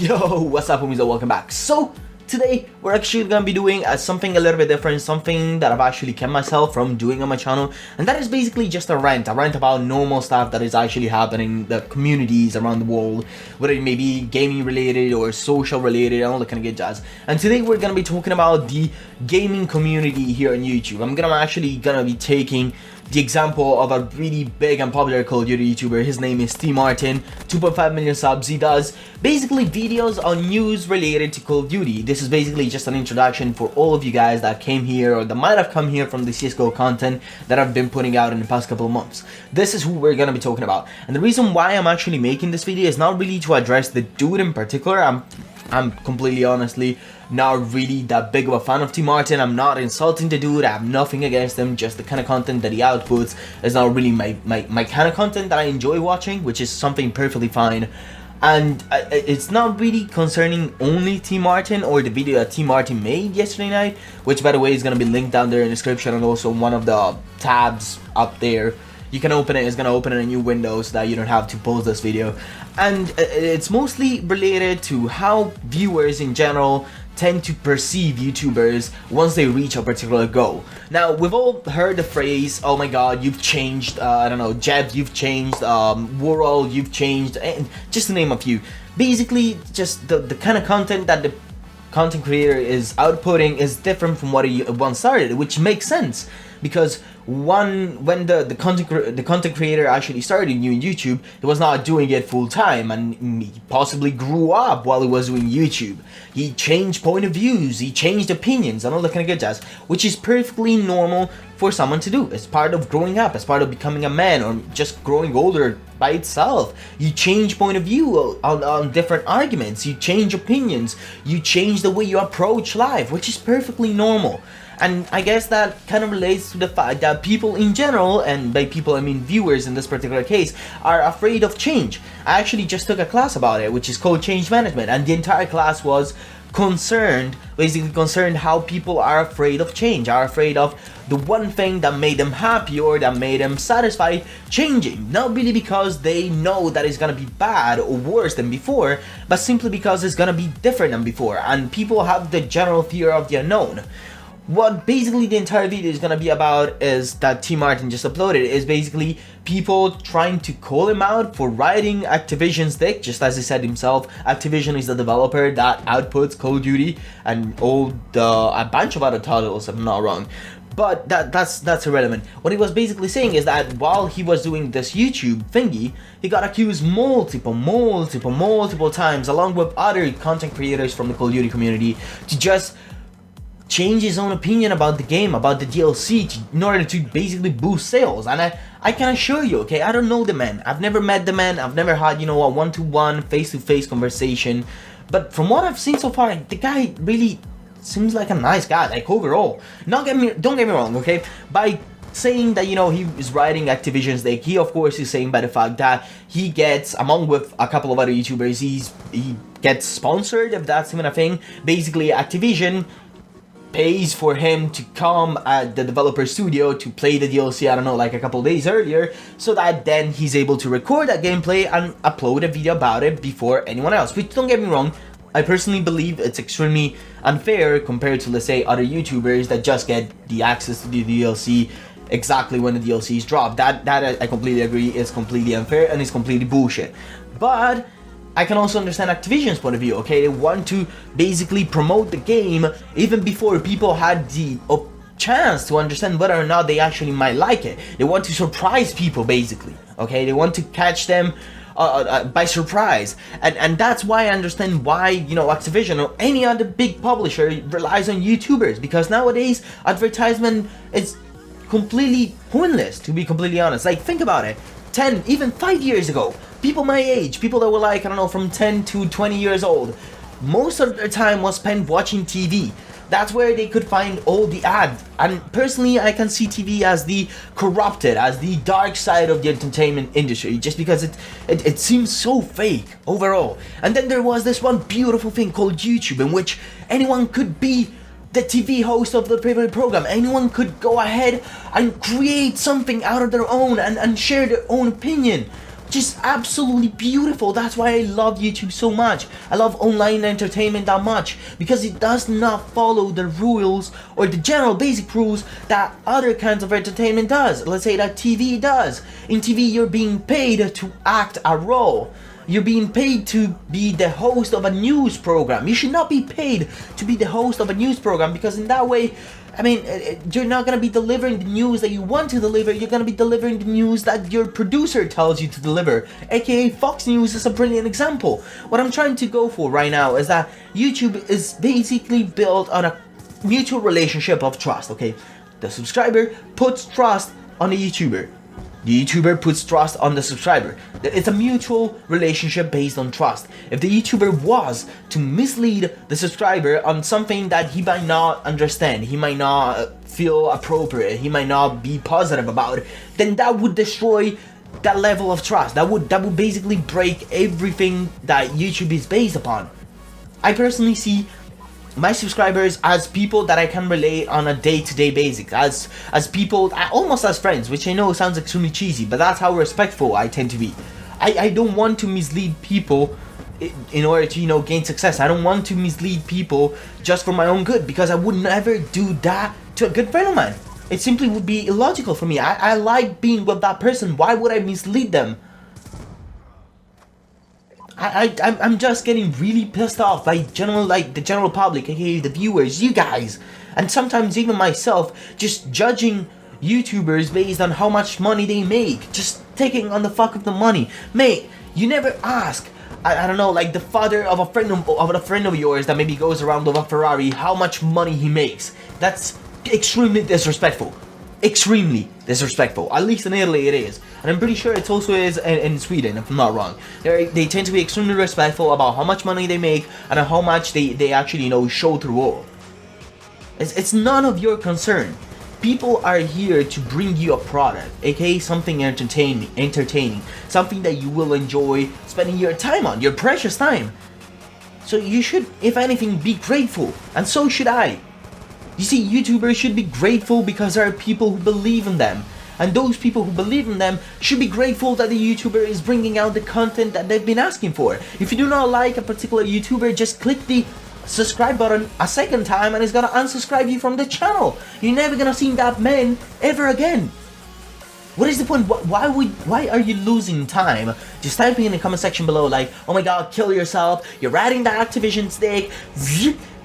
Yo, what's up homies and welcome back. So today we're actually gonna be doing something a little bit different, something that I've actually kept myself from doing on my channel, and that is basically just a rant about normal stuff that is actually happening in the communities around the world, whether it may be gaming related or social related and all that kind of good jazz. And today we're gonna be talking about the gaming community here on YouTube. I'm actually gonna be taking the example of a really big and popular Call of Duty YouTuber. His name is TmarTn, 2.5 million subs. He does basically videos on news related to Call of Duty. This is basically just an introduction for all of you guys that came here or that might have come here from the CSGO content that I've been putting out in the past couple of months. This is who we're gonna be talking about. And the reason why I'm actually making this video is not really to address the dude in particular. I'm completely honestly not really that big of a fan of TmarTn. I'm not insulting the dude, I have nothing against him, just the kind of content that he outputs is not really my kind of content that I enjoy watching, which is something perfectly fine. And it's not really concerning only TmarTn or the video that TmarTn made yesterday night, which by the way is going to be linked down there in the description and also one of the tabs up there. You can open it, it's going to open in a new window so that you don't have to pause this video. And it's mostly related to how viewers in general tend to perceive YouTubers once they reach a particular goal. Now, we've all heard the phrase, oh my god, you've changed, I don't know, Jeb, you've changed, World, you've changed, and just to name a few. Basically, just the kind of content that the content creator is outputting is different from what he once started, which makes sense. Because when the content creator actually started new in YouTube, he was not doing it full time, and he possibly grew up while he was doing YouTube. He changed point of views, he changed opinions, and all that kind of good jazz, which is perfectly normal for someone to do. It's part of growing up, it's part of becoming a man, or just growing older by itself. You change point of view on different arguments, you change opinions, you change the way you approach life, which is perfectly normal. And I guess that kind of relates to the fact that people in general, and by people I mean viewers in this particular case, are afraid of change. I actually just took a class about it, which is called Change Management, and the entire class was basically concerned how people are afraid of change, are afraid of the one thing that made them happy or that made them satisfied changing. Not really because they know that it's gonna be bad or worse than before, but simply because it's gonna be different than before, and people have the general fear of the unknown. What basically the entire video is gonna be about is that TmarTn just uploaded is basically people trying to call him out for riding Activision's dick, just as he said himself. Activision is the developer that outputs Call of Duty and a bunch of other titles, if I'm not wrong. But that's irrelevant. What he was basically saying is that while he was doing this YouTube thingy, he got accused multiple times, along with other content creators from the Call of Duty community, to just change his own opinion about the game, about the DLC, in order to basically boost sales. And I can assure you, okay, I don't know the man, I've never met the man, I've never had, you know, a one-to-one, face-to-face conversation, but from what I've seen so far, the guy really seems like a nice guy, like overall. Don't get me wrong, okay, by saying that, you know, he is riding Activision's dick, he of course is saying by the fact that he gets, along with a couple of other YouTubers, he gets sponsored, if that's even a thing. Basically, Activision pays for him to come at the developer studio to play the DLC, I don't know, like a couple days earlier, so that then he's able to record that gameplay and upload a video about it before anyone else. Which, don't get me wrong, I personally believe it's extremely unfair compared to, let's say, other YouTubers that just get the access to the DLC exactly when the DLC is dropped. That I completely agree is completely unfair and is completely bullshit. But I can also understand Activision's point of view, okay? They want to basically promote the game even before people had the chance to understand whether or not they actually might like it. They want to surprise people, basically, okay? They want to catch them by surprise. And that's why I understand why, you know, Activision or any other big publisher relies on YouTubers, because nowadays advertisement is completely pointless, to be completely honest. Like, think about it. 10, even 5 years ago, people my age, people that were like, I don't know, from 10 to 20 years old, most of their time was spent watching TV. That's where they could find all the ads. And personally, I can see TV as the corrupted, as the dark side of the entertainment industry, just because it seems so fake overall. And then there was this one beautiful thing called YouTube, in which anyone could be the TV host of the favorite program. Anyone could go ahead and create something out of their own and share their own opinion. just absolutely beautiful. That's why I love YouTube so much. I love online entertainment that much, because it does not follow the rules or the general basic rules that other kinds of entertainment does. Let's say that TV does. In TV, you're being paid to act a role. You're being paid to be the host of a news program. You should not be paid to be the host of a news program, because in that way, I mean, you're not going to be delivering the news that you want to deliver. You're going to be delivering the news that your producer tells you to deliver, aka Fox News is a brilliant example. What I'm trying to go for right now is that YouTube is basically built on a mutual relationship of trust, okay? The subscriber puts trust on the YouTuber. The YouTuber puts trust on the subscriber. It's a mutual relationship based on trust. If the YouTuber was to mislead the subscriber on something that he might not understand, he might not feel appropriate, he might not be positive about, then that would destroy that level of trust. That would basically break everything that YouTube is based upon. I personally see my subscribers as people that I can relate on a day-to-day basis, as people, almost as friends, which I know sounds extremely cheesy, but that's how respectful I tend to be. I don't want to mislead people in order to, you know, gain success. I don't want to mislead people just for my own good, because I would never do that to a good friend of mine. It simply would be illogical for me. I like being with that person. Why would I mislead them? I'm just getting really pissed off by the general public, aka the viewers, you guys, and sometimes even myself, just judging YouTubers based on how much money they make, just taking on the fuck of the money. Mate, you never ask, I don't know, like the father of a friend of yours that maybe goes around with a Ferrari, how much money he makes. That's extremely disrespectful. Extremely disrespectful. At least in Italy it is, and I'm pretty sure it also is in Sweden, if I'm not wrong. They tend to be extremely respectful about how much money they make and how much they actually, you know, show through all. It's none of your concern. People are here to bring you a product, aka something entertaining, something that you will enjoy spending your time on, your precious time. So you should, if anything, be grateful, and so should I. You see, YouTubers should be grateful because there are people who believe in them. And those people who believe in them should be grateful that the YouTuber is bringing out the content that they've been asking for. If you do not like a particular YouTuber, just click the subscribe button a second time and it's gonna unsubscribe you from the channel. You're never gonna see that man ever again. What is the point? Why are you losing time just typing in the comment section below like, oh my god, kill yourself, you're riding the Activision stick,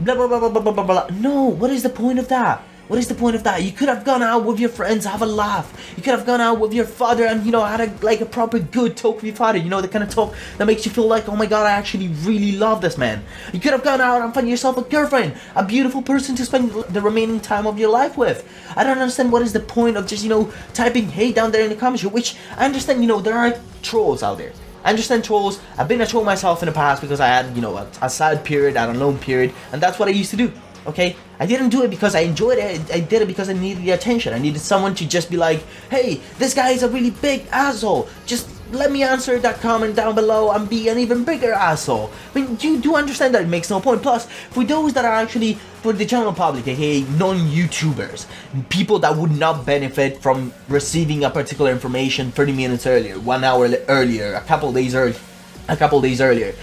blah blah blah blah blah blah blah. No, what is the point of that? What is the point of that? You could have gone out with your friends, have a laugh. You could have gone out with your father and, you know, had a proper good talk with your father. You know, the kind of talk that makes you feel like, oh my god, I actually really love this man. You could have gone out and found yourself a girlfriend, a beautiful person to spend the remaining time of your life with. I don't understand what is the point of just, you know, typing hate down there in the comments, which I understand, you know, there are trolls out there. I understand trolls. I've been a troll myself in the past because I had, you know, a sad period, an alone period, and that's what I used to do. Okay, I didn't do it because I enjoyed it. I did it because I needed the attention. I needed someone to just be like, hey, this guy is a really big asshole. Just let me answer that comment down below and be an even bigger asshole. I mean, you do understand that it makes no point. Plus, for those that are actually, for the general public, aka non-YouTubers, people that would not benefit from receiving a particular information 30 minutes earlier, 1 hour earlier, a couple days earlier,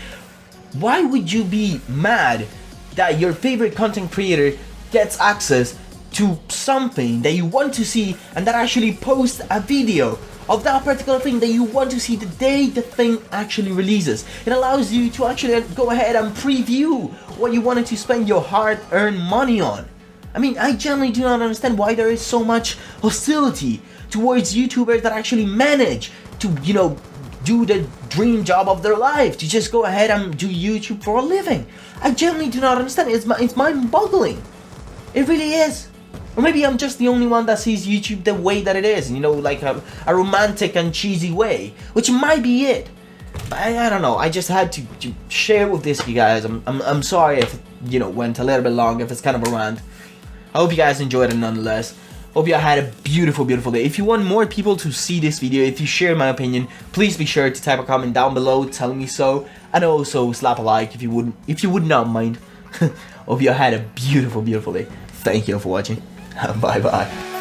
why would you be mad that your favorite content creator gets access to something that you want to see and that actually posts a video of that particular thing that you want to see the day the thing actually releases? It allows you to actually go ahead and preview what you wanted to spend your hard-earned money on. I mean, I generally do not understand why there is so much hostility towards YouTubers that actually manage to, you know, do the dream job of their life, to just go ahead and do YouTube for a living. I genuinely do not understand. It's mind-boggling. It really is. Or maybe I'm just the only one that sees YouTube the way that it is, you know, like a romantic and cheesy way, which might be it. But I don't know. I just had to share with this, you guys. I'm sorry if, you know, went a little bit long, if it's kind of a rant. I hope you guys enjoyed it nonetheless. Hope you had a beautiful, beautiful day. If you want more people to see this video, if you share my opinion, please be sure to type a comment down below telling me so, and also slap a like if you would not mind. Hope you had a beautiful, beautiful day. Thank you for watching. Bye bye.